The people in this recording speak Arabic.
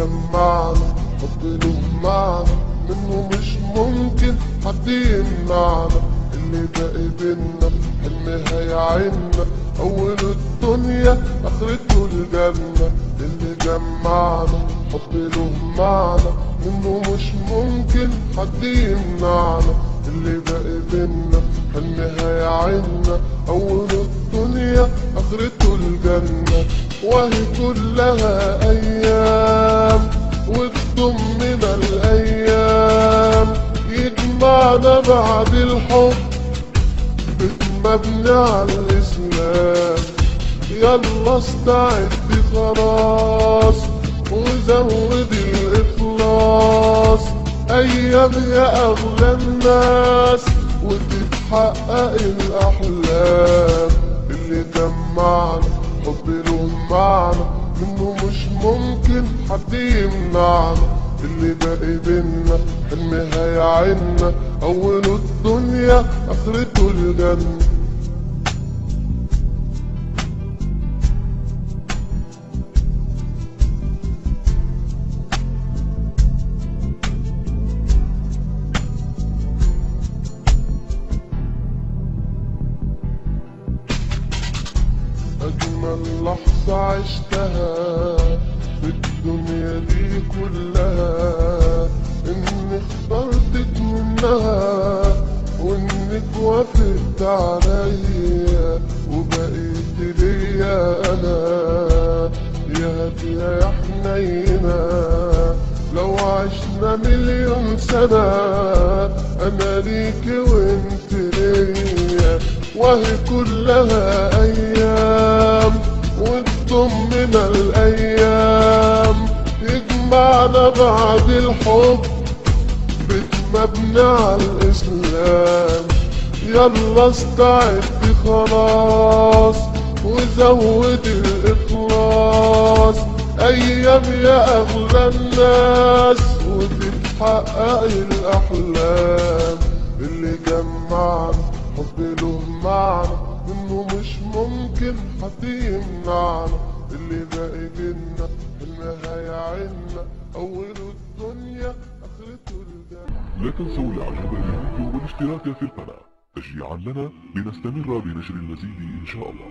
جمعنا حب له معنى، منه مش ممكن حد يمنعنا. اللي باقي بينا حلم هيعيننا، أول الدنيا آخرته الجنة. اللي جمعنا حب له معنى، منه مش ممكن حد يمنعنا. اللي باقي بينا حلم هيعيننا، أول الدنيا آخرته الجنة. وهي كلها أيام وتضمنا الأيام، يجمعنا بعد الحب بيت مبني على الإسلام. يلا استعد خلاص وزود الإخلاص، أيام يا أغلى الناس وتتحقق الأحلام. اللي جمعنا حب له معنى، منه مش ممكن حد يمنعنا. اللي باقي بينا حلم هيعيننا، أول الدنيا آخرته الجنة. أجمل لحظة عشتها في الدنيا دي كلها، إني اخترتك منها وإنك وافقت عليا وبقيت ليا أنا. يا هادية يا حنينة، لو عشنا مليون سنة أنا ليكي وإنت ليا. وهي كلها أيام وتضمنا الأيام، يجمعنا بعد الحب بيت مبني على الإسلام. يلا استعد خلاص وزود الإخلاص، أيام يا أغلى الناس وتتحقق الأحلام. اللي جمعنا حب له معنى، منه مش ممكن حد يمنعنا. اللي باقي بينا حلم هيعيننا، أول الدنيا آخرته الجنة. لا تنسوا الاعجاب بالفيديو والاشتراك في القناة تشجيعا لنا لنستمر بنشر المزيد ان شاء الله.